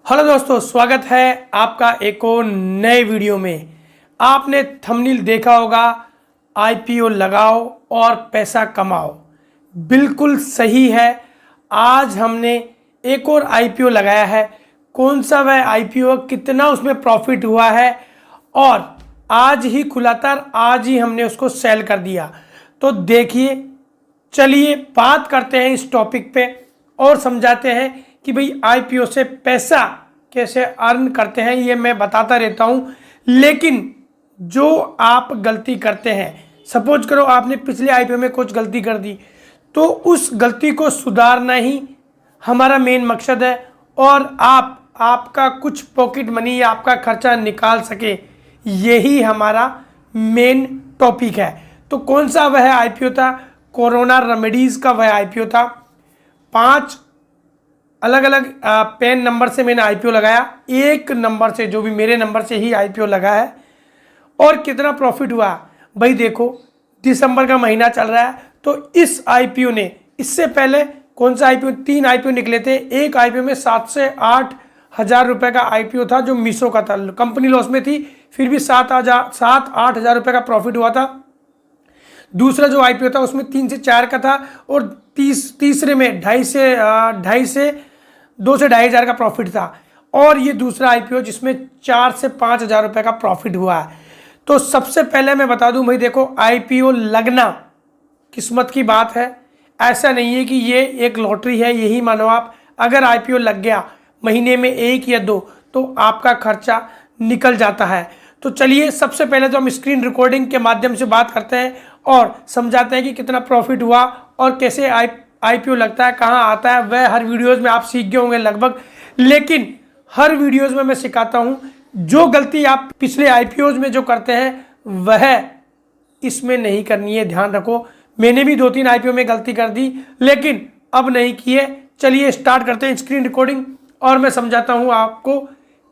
Hello दोस्तों, स्वागत है आपका एक और नए वीडियो में। आपने थंबनेल देखा होगा, आईपीओ लगाओ और पैसा कमाओ। बिल्कुल सही है। आज हमने एक और आईपीओ लगाया है। कौन सा वह आईपीओ, कितना उसमें प्रॉफिट हुआ है, और आज ही खुला था, आज ही हमने उसको सेल कर दिया। तो देखिए, चलिए बात करते हैं इस टॉपिक पे और समझाते हैं कि भाई आईपीओ से पैसा कैसे अर्न करते हैं। ये मैं बताता रहता हूँ, लेकिन जो आप गलती करते हैं, सपोज करो आपने पिछले आईपीओ में कुछ गलती कर दी, तो उस गलती को सुधारना ही हमारा मेन मकसद है, और आपका कुछ पॉकेट मनी या आपका खर्चा निकाल सके, यही हमारा मेन टॉपिक है। तो कौन सा वह आईपीओ था? कोरोना रेमेडीज़ का वह आईपीओ था। 5 अलग अलग पैन नंबर से मैंने आईपीओ लगाया, एक नंबर से, जो भी मेरे नंबर से ही आईपीओ लगा है। और कितना प्रॉफिट हुआ भाई देखो, दिसंबर का महीना चल रहा है, तो इस आईपीओ ने, इससे पहले कौन सा आईपीओ, 3 आईपीओ निकले थे। एक आईपीओ में 7 से 8 हज़ार रुपये का आईपीओ था, जो मीशो का था। कंपनी लॉस में थी, फिर भी 7-8 हज़ार रुपये का प्रॉफिट हुआ था। दूसरा जो आईपीओ था उसमें 3 से 4 का था, और तीसरे में 2 से 2.5 हज़ार का प्रॉफिट था। और ये दूसरा आईपीओ जिसमें 4 से 5 हज़ार रुपये का प्रॉफिट हुआ है। तो सबसे पहले मैं बता दूं भाई देखो, आईपीओ लगना किस्मत की बात है। ऐसा नहीं है कि ये एक लॉटरी है, यही मानो आप। अगर आईपीओ लग गया महीने में 1 या 2, तो आपका खर्चा निकल जाता है। तो चलिए, सबसे पहले तो हम स्क्रीन रिकॉर्डिंग के माध्यम से बात करते हैं और समझाते हैं कि कितना प्रॉफिट हुआ और कैसे आईपीओ लगता है, कहाँ आता है। वह हर वीडियोज़ में आप सीख गए होंगे लगभग, लेकिन हर वीडियोज़ में मैं सिखाता हूँ। जो गलती आप पिछले आईपीओज़ में जो करते हैं, वह इसमें नहीं करनी है, ध्यान रखो। मैंने भी 2-3 आईपीओ में गलती कर दी, लेकिन अब नहीं की है। चलिए स्टार्ट करते हैं स्क्रीन रिकॉर्डिंग, और मैं समझाता हूँ आपको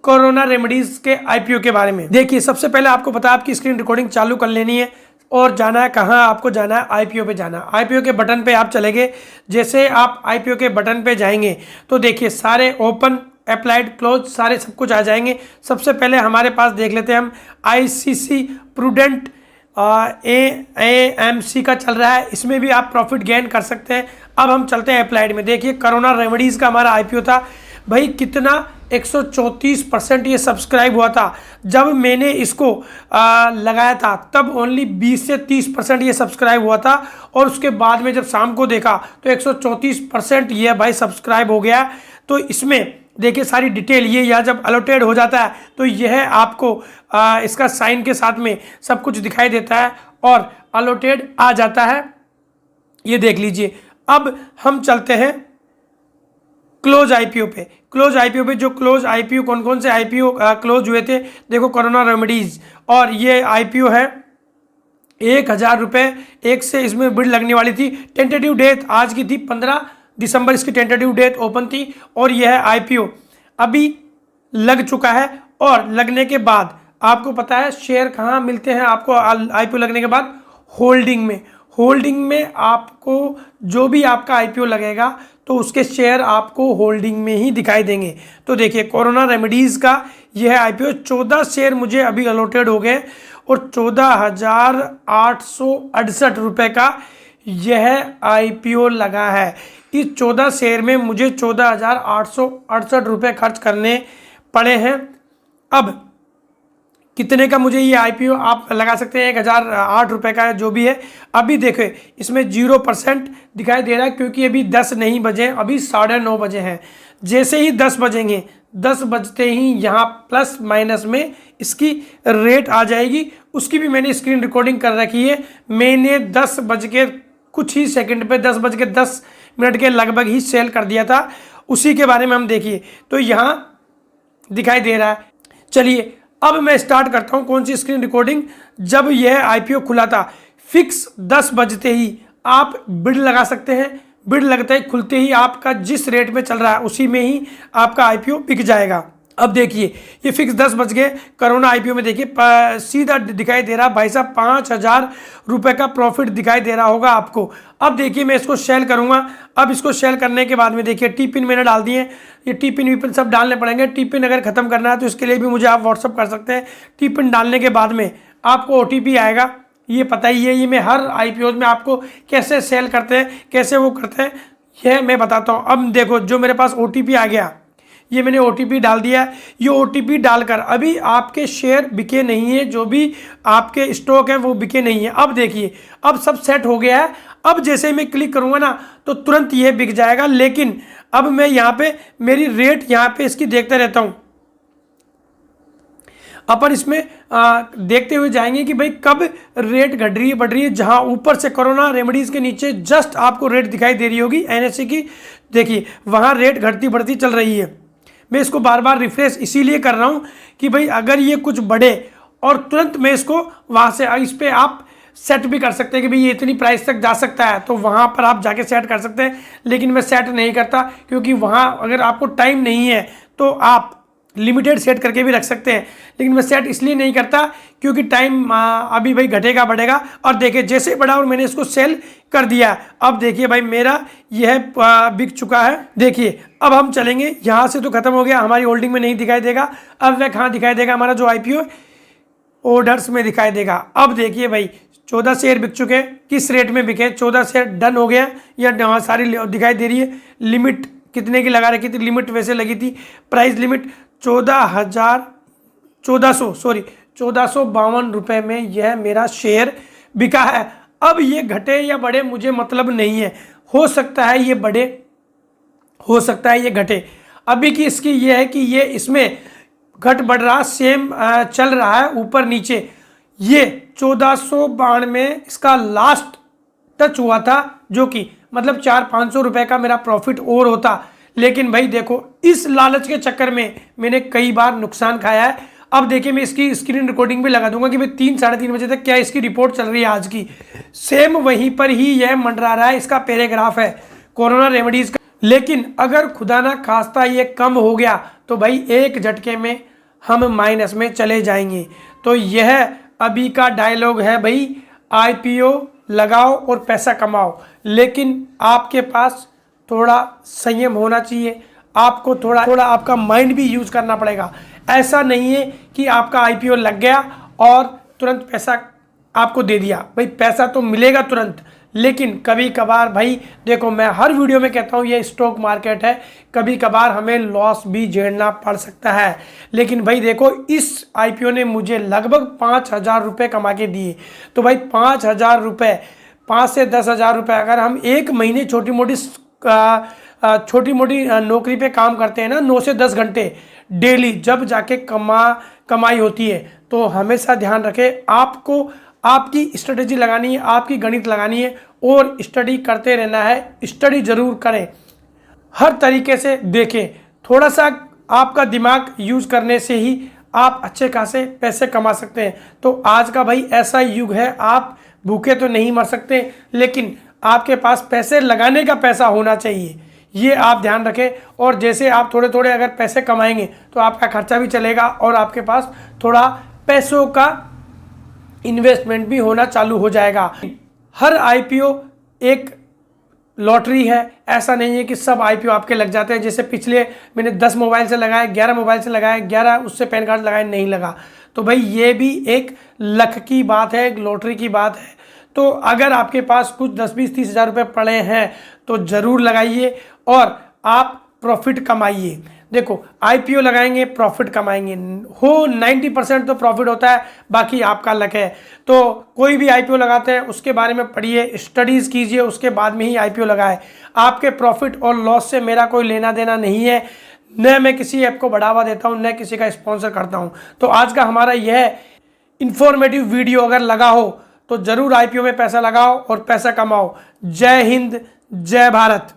कोरोना रेमेडीज़ के आईपीओ के बारे में। देखिए, सबसे पहले आपको पता है आपकी स्क्रीन रिकॉर्डिंग चालू कर लेनी है, और जाना है कहाँ, आपको जाना है आईपीओ पे जाना है। आईपीओ के बटन पे आप चलेंगे। जैसे आप आईपीओ के बटन पे जाएंगे तो देखिए, सारे ओपन, अप्लाइड, क्लोज, सारे सब कुछ आ जाएंगे। सबसे पहले हमारे पास देख लेते हैं हम, आईसीसी प्रूडेंट एएमसी का चल रहा है। इसमें भी आप प्रॉफिट गेन कर सकते हैं। अब हम चलते हैं अप्लाइड में। देखिए, कोरोना रेमेडीज़ का हमारा आईपीओ था भाई, कितना 134% ये सब्सक्राइब हुआ था। जब मैंने इसको लगाया था तब ओनली 20 से 30% ये सब्सक्राइब हुआ था, और उसके बाद में जब शाम को देखा तो 134% ये भाई सब्सक्राइब हो गया। तो इसमें देखिए सारी डिटेल, ये यहाँ जब अलॉटेड हो जाता है तो यह आपको इसका साइन के साथ में सब कुछ दिखाई देता है और अलॉटेड आ जाता है। ये देख लीजिए। अब हम चलते हैं क्लोज आईपीओ पे। क्लोज आईपीओ पे जो क्लोज आईपीओ, कौन कौन से आईपीओ क्लोज हुए थे, देखो कोरोना रेमेडीज, और ये आईपीओ है 1,000 रुपये एक से इसमें बिड लगने वाली थी। टेंटेटिव डेट आज की थी 15 दिसंबर, इसकी टेंटेटिव डेट ओपन थी। और यह आईपीओ अभी लग चुका है, और लगने के बाद आपको पता है शेयर कहाँ मिलते हैं आपको आईपीओ लगने के बाद? होल्डिंग में। होल्डिंग में आपको जो भी आपका आईपीओ लगेगा तो उसके शेयर आपको होल्डिंग में ही दिखाई देंगे। तो देखिए, कोरोना रेमेडीज़ का यह आईपीओ 14 शेयर मुझे अभी अलॉटेड हो गए, और 14,868 रुपये का यह आईपीओ लगा है। इस 14 शेयर में मुझे 14,868 रुपये खर्च करने पड़े हैं। अब कितने का मुझे ये आईपीओ आप लगा सकते हैं? 1,008 रुपये का, जो भी है। अभी देखें, इसमें 0% दिखाई दे रहा है, क्योंकि अभी 10 नहीं बजे, अभी 9:30 बजे हैं। जैसे ही 10 बजेंगे, 10 बजते ही यहाँ प्लस माइनस में इसकी रेट आ जाएगी। उसकी भी मैंने स्क्रीन रिकॉर्डिंग कर रखी है। मैंने 10 बज के कुछ ही सेकंड पे, 10 बज के 10 मिनट के लगभग ही सेल कर दिया था। उसी के बारे में हम देखिए, तो यहाँ दिखाई दे रहा है। चलिए, अब मैं स्टार्ट करता हूं कौन सी स्क्रीन रिकॉर्डिंग। जब यह आईपीओ खुला था, फिक्स 10 बजते ही आप बिड लगा सकते हैं। बिड लगते ही, खुलते ही आपका जिस रेट में चल रहा है उसी में ही आपका आईपीओ बिक जाएगा। अब देखिए ये फिक्स 10 बज गए, करोना आईपीओ में देखिए सीधा दिखाई दे रहा भाई साहब 5,000 रुपये का प्रॉफिट दिखाई दे रहा होगा आपको। अब देखिए मैं इसको सेल करूंगा। अब इसको सेल करने के बाद में देखिए टी पिन मैंने डाल दिए, ये टी पिन वी पिन सब डालने पड़ेंगे। टी पिन अगर खत्म करना है तो इसके लिए भी मुझे आप व्हाट्सअप कर सकते हैं। टी पिन डालने के बाद में आपको OTP आएगा, ये पता ही है, ये मैं हर IPO में आपको कैसे सेल करते हैं, कैसे वो करते हैं, यह मैं बताता हूँ। अब देखो जो मेरे पास OTP आ गया, ये मैंने OTP डाल दिया है। ये OTP डालकर अभी आपके शेयर बिके नहीं है, जो भी आपके स्टॉक है वो बिके नहीं है। अब देखिए अब सब सेट हो गया है। अब जैसे ही मैं क्लिक करूंगा ना तो तुरंत ये बिक जाएगा। लेकिन अब मैं यहाँ पे मेरी रेट यहाँ पे इसकी देखता रहता हूँ। अपन इसमें देखते हुए जाएंगे कि भाई कब रेट घट रही है बढ़ रही है। जहां ऊपर से कोरोना रेमेडीज के नीचे जस्ट आपको रेट दिखाई दे रही होगी NSE की, देखिए वहां रेट घटती बढ़ती चल रही है। मैं इसको बार बार रिफ्रेश इसीलिए कर रहा हूं कि भाई अगर ये कुछ बढ़े और तुरंत मैं इसको वहां से इस पर आप सेट भी कर सकते हैं कि भाई ये इतनी प्राइस तक जा सकता है, तो वहां पर आप जाके सेट कर सकते हैं। लेकिन मैं सेट नहीं करता क्योंकि वहां अगर आपको टाइम नहीं है तो आप लिमिटेड सेट करके भी रख सकते हैं। लेकिन मैं सेट इसलिए नहीं करता क्योंकि टाइम अभी भाई घटेगा बढ़ेगा। और देखिए जैसे बढ़ा और मैंने इसको सेल कर दिया। अब देखिए भाई मेरा यह बिक चुका है। देखिए अब हम चलेंगे, यहाँ से तो खत्म हो गया, हमारी होल्डिंग में नहीं दिखाई देगा। अब वह कहाँ दिखाई देगा, हमारा जो IPO ऑर्डर्स में दिखाई देगा। अब देखिए भाई 14 शेयर बिक चुके, किस रेट में बिके, 14 शेयर डन हो गया या सारी दिखाई दे रही है। लिमिट कितने की लगा रखी थी, लिमिट वैसे लगी थी, प्राइस लिमिट 1452 रुपये में यह मेरा शेयर बिका है। अब ये घटे या बढ़े मुझे मतलब नहीं है, हो सकता है ये बढ़े, हो सकता है ये घटे। अभी की इसकी ये है कि ये इसमें घट बढ़ रहा सेम चल रहा है ऊपर नीचे। ये 1492 में इसका लास्ट टच हुआ था, जो कि मतलब 400-500 रुपये का मेरा प्रॉफिट और होता। लेकिन भाई देखो इस लालच के चक्कर में मैंने कई बार नुकसान खाया है। अब देखिए मैं इसकी स्क्रीन रिकॉर्डिंग भी लगा दूंगा कि भाई 3-3:30 बजे तक क्या इसकी रिपोर्ट चल रही है आज की। सेम वहीं पर ही यह मंडरा रहा है, इसका पैराग्राफ है कोरोना रेमेडीज का। लेकिन अगर खुदा ना खास्ता ये कम हो गया तो भाई एक झटके में हम माइनस में चले जाएंगे। तो यह अभी का डायलॉग है भाई, IPO लगाओ और पैसा कमाओ, लेकिन आपके पास थोड़ा संयम होना चाहिए। आपको थोड़ा आपका माइंड भी यूज करना पड़ेगा। ऐसा नहीं है कि आपका IPO लग गया और तुरंत पैसा आपको दे दिया। भाई पैसा तो मिलेगा तुरंत, लेकिन कभी कभार भाई देखो मैं हर वीडियो में कहता हूँ ये स्टॉक मार्केट है, कभी कभार हमें लॉस भी झेलना पड़ सकता है। लेकिन भाई देखो इस IPO ने मुझे लगभग 5,000 रुपये कमा के दिए। तो भाई 5,000 रुपये, 5 से 10,000 रुपये अगर हम एक महीने छोटी मोटी नौकरी पे काम करते हैं ना 9 से 10 घंटे डेली, जब जाके कमाई होती है। तो हमेशा ध्यान रखें, आपको आपकी स्ट्रेटेजी लगानी है, आपकी गणित लगानी है और स्टडी करते रहना है। स्टडी जरूर करें, हर तरीके से देखें, थोड़ा सा आपका दिमाग यूज करने से ही आप अच्छे खासे पैसे कमा सकते हैं। तो आज का भाई ऐसा युग है, आप भूखे तो नहीं मर सकते, लेकिन आपके पास पैसे लगाने का पैसा होना चाहिए, ये आप ध्यान रखें। और जैसे आप थोड़े थोड़े अगर पैसे कमाएंगे तो आपका खर्चा भी चलेगा और आपके पास थोड़ा पैसों का इन्वेस्टमेंट भी होना चालू हो जाएगा। हर IPO एक लॉटरी है, ऐसा नहीं है कि सब IPO आपके लग जाते हैं। जैसे पिछले मैंने 10 मोबाइल से लगाया, 11 मोबाइल से लगाया, 11 उससे पैन कार्ड लगाए नहीं लगा। तो भाई ये भी एक लक की बात है, एक लॉटरी की बात है। तो अगर आपके पास कुछ 10-20-30 हज़ार रुपये पड़े हैं तो ज़रूर लगाइए और आप प्रॉफिट कमाइए। देखो IPO लगाएंगे प्रॉफिट कमाएंगे, हो 90% तो प्रॉफिट होता है, बाकी आपका लक है। तो कोई भी IPO लगाते हैं उसके बारे में पढ़िए, स्टडीज़ कीजिए, उसके बाद में ही IPO लगाए। आपके प्रॉफिट और लॉस से मेरा कोई लेना देना नहीं है, न मैं किसी ऐप को बढ़ावा देता हूँ, न किसी का स्पॉन्सर करता हूँ। तो आज का हमारा यह इंफॉर्मेटिव वीडियो अगर लगा हो तो ज़रूर IPO में पैसा लगाओ और पैसा कमाओ। जय हिंद, जय भारत।